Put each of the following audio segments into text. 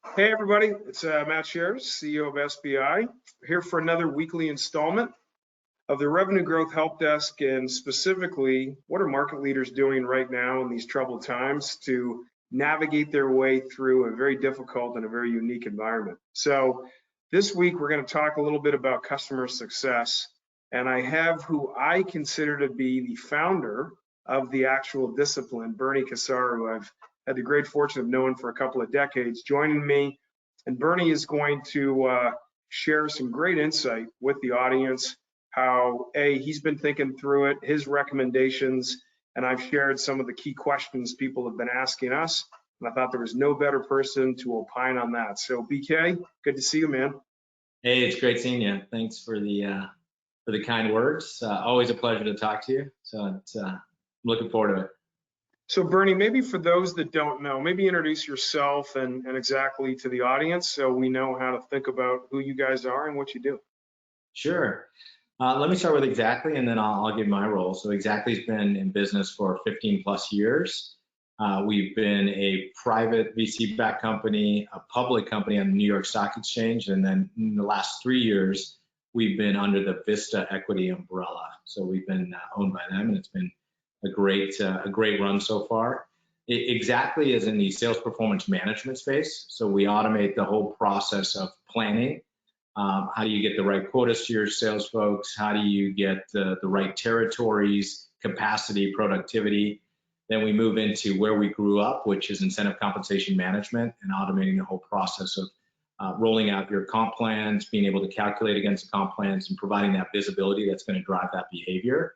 Hey everybody, it's Matt Shares, CEO of SBI, here for another weekly installment of the Revenue Growth Help Desk, and specifically, what are market leaders doing right now in these troubled times to navigate their way through a very difficult and a very unique environment. So this week, we're going to talk a little bit about customer success, and I have who I consider to be the founder of the actual discipline, Bernie Kassar, who I've had the great fortune of knowing for a couple of decades, joining me. And Bernie is going to share some great insight with the audience, how he's been thinking through it, his recommendations, and I've shared some of the key questions people have been asking us. And I thought there was no better person to opine on that. So BK, good to see you, man. Hey, it's great seeing you. Thanks for the kind words. Always a pleasure to talk to you. So I'm looking forward to it. So Bernie, maybe for those that don't know, maybe introduce yourself and Xactly to the audience so we know how to think about who you guys are and what you do. Sure. Let me start with Xactly, and then I'll give my role. So Xactly's been in business for 15 plus years. We've been a private VC-backed company, a public company on the New York Stock Exchange, and then in the last 3 years, we've been under the Vista Equity umbrella. So we've been owned by them, and it's been a great run so far. Xactly is in the sales performance management space. So we automate the whole process of planning. How do you get the right quotas to your sales folks? How do you get the right territories, capacity, productivity? Then we move into where we grew up, which is incentive compensation management and automating the whole process of rolling out your comp plans, being able to calculate against the comp plans and providing that visibility that's going to drive that behavior.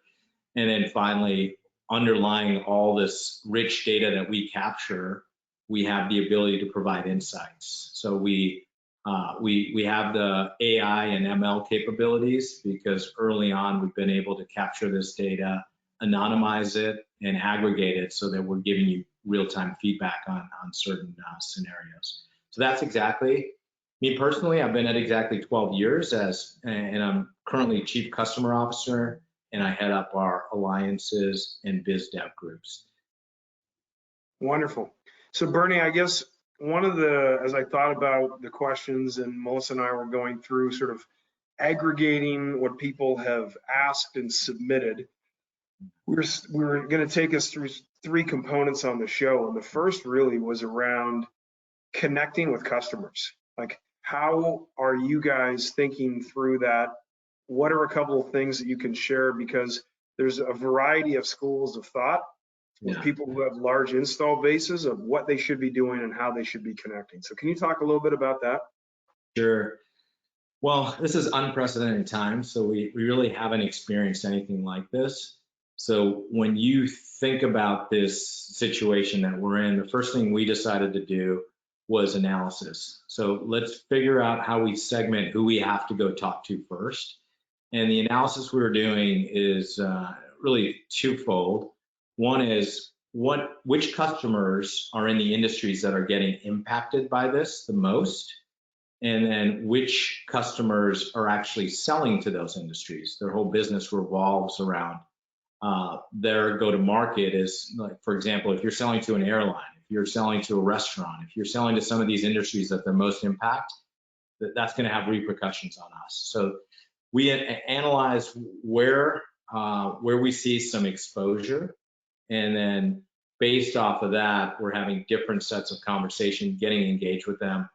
And then finally, underlying all this rich data that we capture, we have the ability to provide insights. So we have the AI and ML capabilities because early on we've been able to capture this data, anonymize it, and aggregate it so that we're giving you real-time feedback on certain scenarios. So that's Xactly. Me personally, I've been at Xactly 12 years and I'm currently Chief Customer Officer, and I head up our alliances and biz dev groups. Wonderful. So Bernie, I guess one of the, as I thought about the questions and Melissa and I were going through sort of aggregating what people have asked and submitted, we were going to take us through 3 components on the show. And the first really was around connecting with customers. Like, how are you guys thinking through that? What are a couple of things that you can share? Because there's a variety of schools of thought with people who have large install bases of what they should be doing and how they should be connecting. So can you talk a little bit about that? Sure. Well, this is unprecedented times, so we really haven't experienced anything like this. So when you think about this situation that we're in, the first thing we decided to do was analysis. So let's figure out how we segment who we have to go talk to first. And the analysis we were doing is really twofold. One is which customers are in the industries that are getting impacted by this the most, and then which customers are actually selling to those industries. Their whole business revolves around their go-to-market is, like, for example, if you're selling to an airline, if you're selling to a restaurant, if you're selling to some of these industries that they're most impact, that's going to have repercussions on us. So we analyze where we see some exposure, and then based off of that, we're having different sets of conversation, getting engaged with them.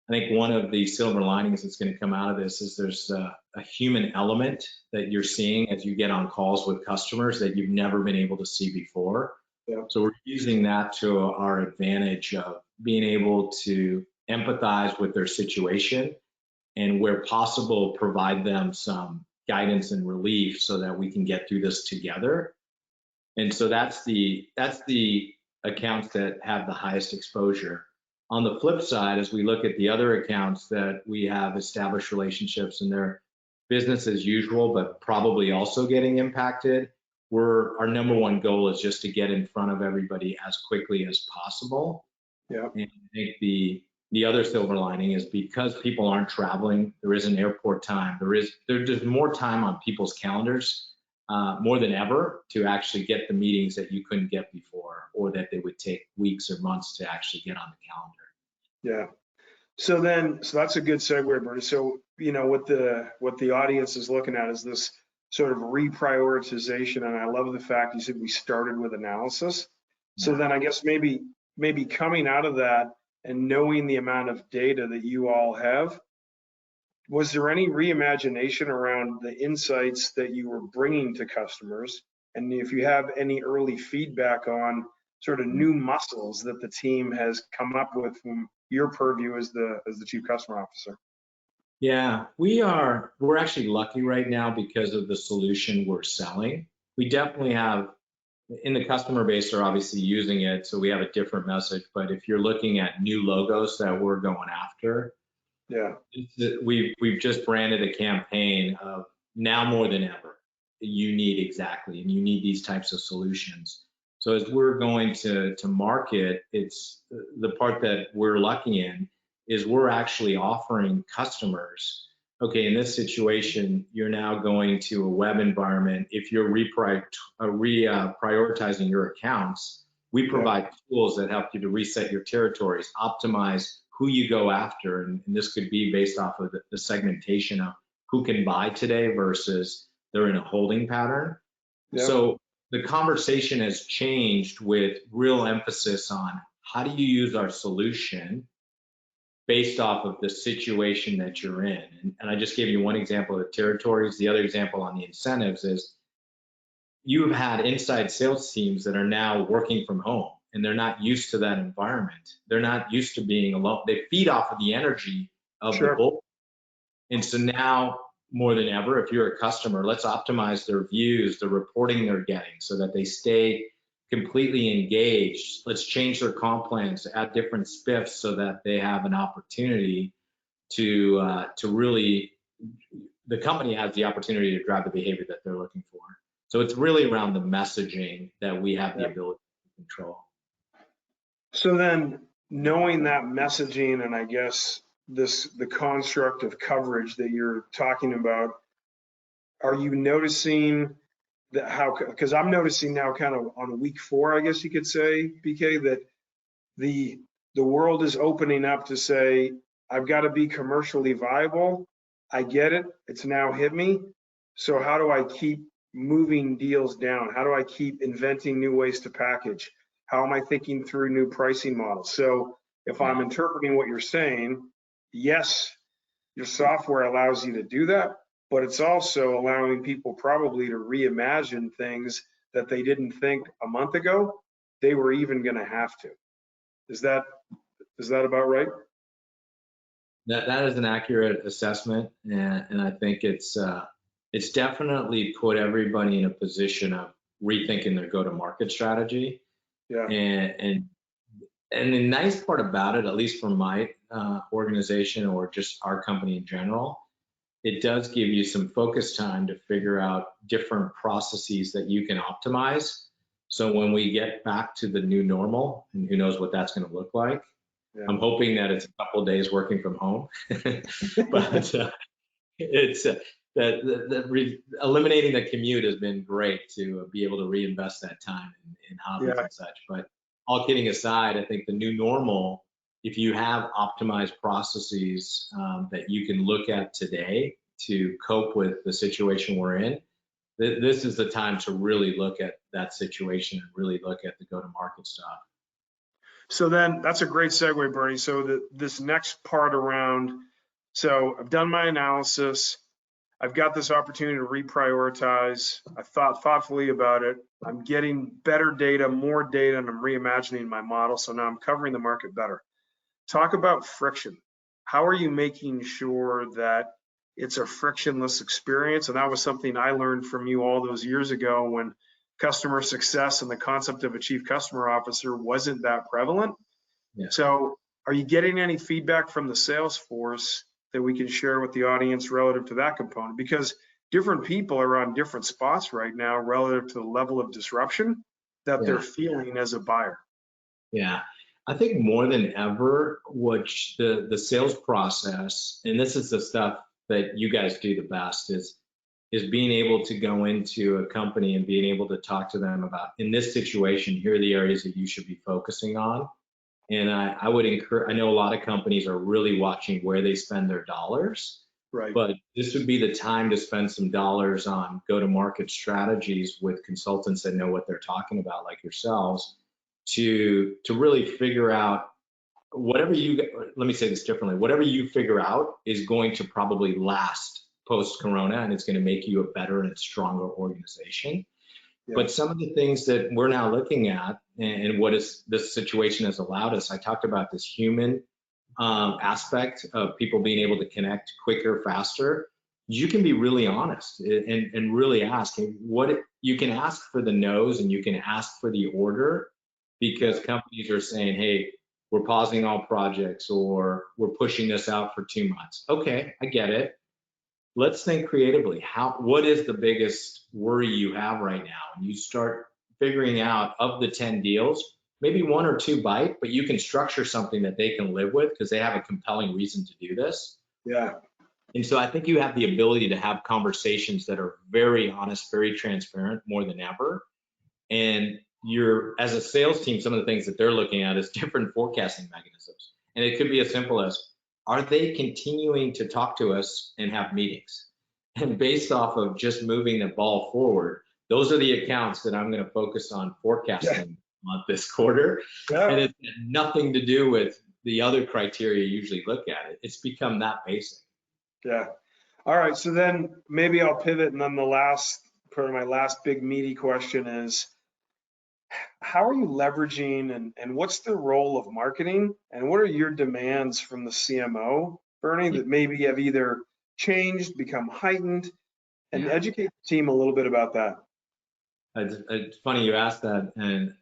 I think one of the silver linings that's going to come out of this is there's a human element that you're seeing as you get on calls with customers that you've never been able to see before. Yeah. So we're using that to our advantage of being able to empathize with their situation, and where possible, provide them some guidance and relief so that we can get through this together. And so that's the accounts that have the highest exposure. On the flip side, as we look at the other accounts that we have established relationships and they're business as usual, but probably also getting impacted, our number one goal is just to get in front of everybody as quickly as possible. Yeah. And I think the other silver lining is because people aren't traveling, there isn't airport time. There's more time on people's calendars, more than ever, to actually get the meetings that you couldn't get before, or that they would take weeks or months to actually get on the calendar. Yeah. So that's a good segue, Bernie. So, what the audience is looking at is this sort of reprioritization. And I love the fact you said we started with analysis. So Yeah. then I guess maybe coming out of that and knowing the amount of data that you all have, was there any reimagination around the insights that you were bringing to customers? And if you have any early feedback on sort of new muscles that the team has come up with from your purview as the chief customer officer? Yeah, we're actually lucky right now because of the solution we're selling. We definitely have, in the customer base are obviously using it, so we have a different message. But if you're looking at new logos that we're going after, Yeah, we've just branded a campaign of now more than ever, you need Xactly, and you need these types of solutions. So as we're going to market, it's the part that we're lucky in is we're actually offering customers, okay, in this situation, you're now going to a web environment. If you're prioritizing your accounts, we yeah, provide tools that help you to reset your territories, optimize who you go after. And this could be based off of the segmentation of who can buy today versus they're in a holding pattern. yeah, So the conversation has changed with real emphasis on how do you use our solution based off of the situation that you're in. And I just gave you one example of the territories. The other example on the incentives is you have had inside sales teams that are now working from home and they're not used to that environment. They're not used to being alone. They feed off of the energy of the sure. bull. And so now more than ever, if you're a customer, let's optimize their views, the reporting they're getting so that they stay completely engaged. Let's change their comp plans, add different spiffs so that they have an opportunity to really, the company has the opportunity to drive the behavior that they're looking for. So it's really around the messaging that we have the Yeah. ability to control. So then knowing that messaging and I guess the construct of coverage that you're talking about, are you noticing that because I'm noticing now kind of on week 4, I guess you could say, BK, that the world is opening up to say, I've got to be commercially viable. I get it. It's now hit me. So how do I keep moving deals down? How do I keep inventing new ways to package? How am I thinking through new pricing models? So if I'm interpreting what you're saying, yes, your software allows you to do that, but it's also allowing people probably to reimagine things that they didn't think a month ago they were even going to have to. Is that about right? That is an accurate assessment, and I think it's definitely put everybody in a position of rethinking their go-to-market strategy. Yeah. And the nice part about it, at least for my organization or just our company in general, it does give you some focus time to figure out different processes that you can optimize. So when we get back to the new normal, and who knows what that's going to look like, Yeah. I'm hoping that it's a couple of days working from home, but it's eliminating the commute has been great to be able to reinvest that time in hobbies Yeah. and such. But all kidding aside, I think the new normal, if you have optimized processes that you can look at today to cope with the situation we're in, this is the time to really look at that situation and really look at the go-to-market stuff. So then that's a great segue, Bernie. So this next part around, so I've done my analysis. I've got this opportunity to reprioritize. I thought thoughtfully about it. I'm getting better data, more data, and I'm reimagining my model. So now I'm covering the market better. Talk about friction. How are you making sure that it's a frictionless experience? And that was something I learned from you all those years ago when customer success and the concept of a chief customer officer wasn't that prevalent. Yeah. So are you getting any feedback from the sales force that we can share with the audience relative to that component? Because different people are on different spots right now relative to the level of disruption that they're feeling as a buyer. Yeah. I think more than ever, what the sales process, and this is the stuff that you guys do the best, is being able to go into a company and being able to talk to them about, in this situation, here are the areas that you should be focusing on. And I would encourage, I know a lot of companies are really watching where they spend their dollars, Right. but this would be the time to spend some dollars on go-to-market strategies with consultants that know what they're talking about, like yourselves, to really figure out whatever you, let me say this differently, whatever you figure out is going to probably last post-corona, and it's going to make you a better and stronger organization. Yeah. But some of the things that we're now looking at, and what is this situation has allowed us, I talked about this human aspect of people being able to connect quicker, faster. You can be really honest and really ask what you can ask for the no's, and you can ask for the order, because companies are saying, hey, we're pausing all projects, or we're pushing this out for 2 months. Okay, I get it. Let's think creatively. What is the biggest worry you have right now? And you start figuring out, of the 10 deals, maybe 1 or 2 bite, but you can structure something that they can live with because they have a compelling reason to do this. Yeah. And so I think you have the ability to have conversations that are very honest, very transparent, more than ever. And as a sales team, some of the things that they're looking at is different forecasting mechanisms. And it could be as simple as, are they continuing to talk to us and have meetings? And based off of just moving the ball forward, those are the accounts that I'm going to focus on forecasting this quarter. Yeah. And it's nothing to do with the other criteria you usually look at. It's become that basic. Yeah. All right. So then maybe I'll pivot, and then the last part of my last big meaty question is, how are you leveraging, and what's the role of marketing, and what are your demands from the CMO, Bernie, that maybe have either changed, become heightened, and educate the team a little bit about that? It's funny you asked that, and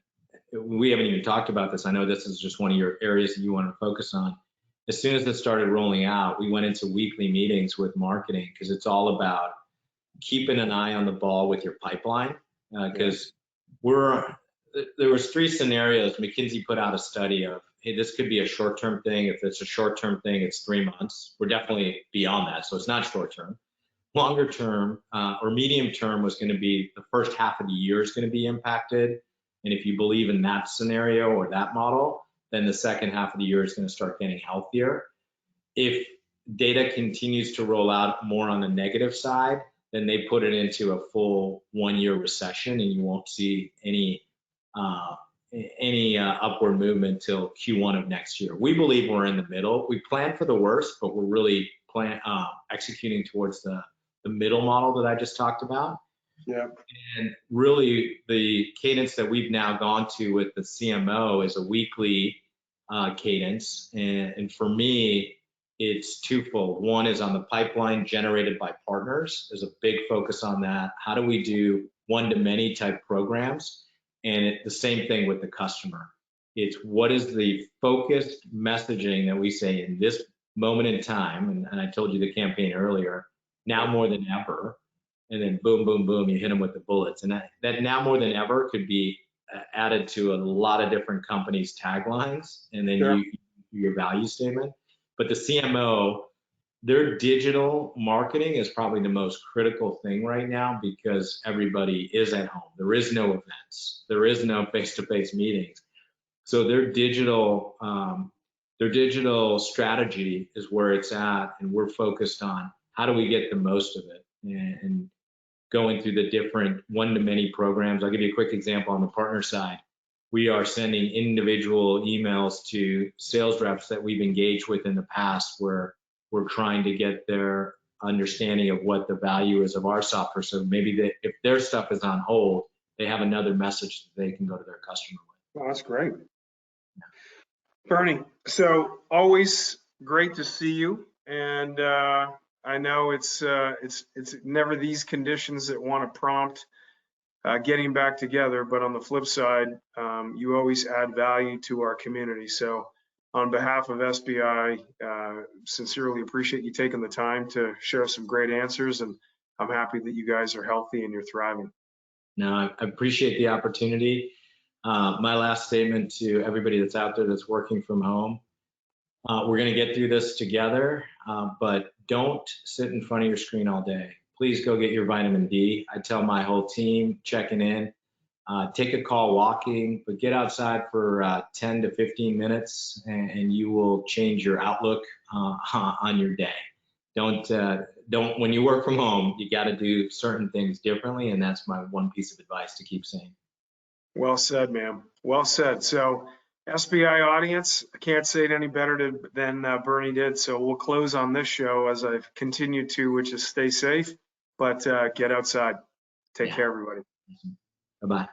we haven't even talked about this. I know this is just one of your areas that you want to focus on. As soon as it started rolling out, we went into weekly meetings with marketing, because it's all about keeping an eye on the ball with your pipeline. Because there was 3 scenarios. McKinsey put out a study of, hey, this could be a short-term thing. If it's a short-term thing, it's 3 months. We're definitely beyond that, so it's not short-term. Longer term or medium term was going to be the first half of the year is going to be impacted. And if you believe in that scenario or that model, then the second half of the year is going to start getting healthier. If data continues to roll out more on the negative side, then they put it into a full 1-year recession, and you won't see any upward movement till Q1 of next year. We believe we're in the middle. We plan for the worst, but we're really executing towards the middle model that I just talked about. Yeah. And really, the cadence that we've now gone to with the CMO is a weekly cadence. And for me, it's twofold. One is on the pipeline generated by partners. There's a big focus on that. How do we do one-to-many type programs? And the same thing with the customer. It's what is the focused messaging that we say in this moment in time, and I told you the campaign earlier, now more than ever, and then boom, boom, boom, you hit them with the bullets. And that now more than ever could be added to a lot of different companies' taglines, and then your value statement. But the CMO, their digital marketing is probably the most critical thing right now, because everybody is at home. There is no events. There is no face-to-face meetings. So their digital strategy is where it's at, and we're focused on how do we get the most of it, and going through the different one-to-many programs. I'll give you a quick example on the partner side. We are sending individual emails to sales reps that we've engaged with in the past, where we're trying to get their understanding of what the value is of our software. So maybe if their stuff is on hold, they have another message that they can go to their customer with. Well, that's great. Bernie, so always great to see you. And I know it's never these conditions that want to prompt getting back together, but on the flip side, you always add value to our community. So on behalf of SBI, sincerely appreciate you taking the time to share some great answers, and I'm happy that you guys are healthy and you're thriving. No, I appreciate the opportunity. My last statement to everybody that's out there that's working from home, we're going to get through this together, but don't sit in front of your screen all day. Please go get your vitamin D. I tell my whole team checking in, take a call walking, but get outside for 10 to 15 minutes and you will change your outlook on your day. Don't, when you work from home, you got to do certain things differently. And that's my one piece of advice to keep saying. Well said, ma'am. Well said. So SBI audience, I can't say it any better than Bernie did. So we'll close on this show as I've continued to, which is stay safe, but get outside. Take care, everybody. Bye-bye.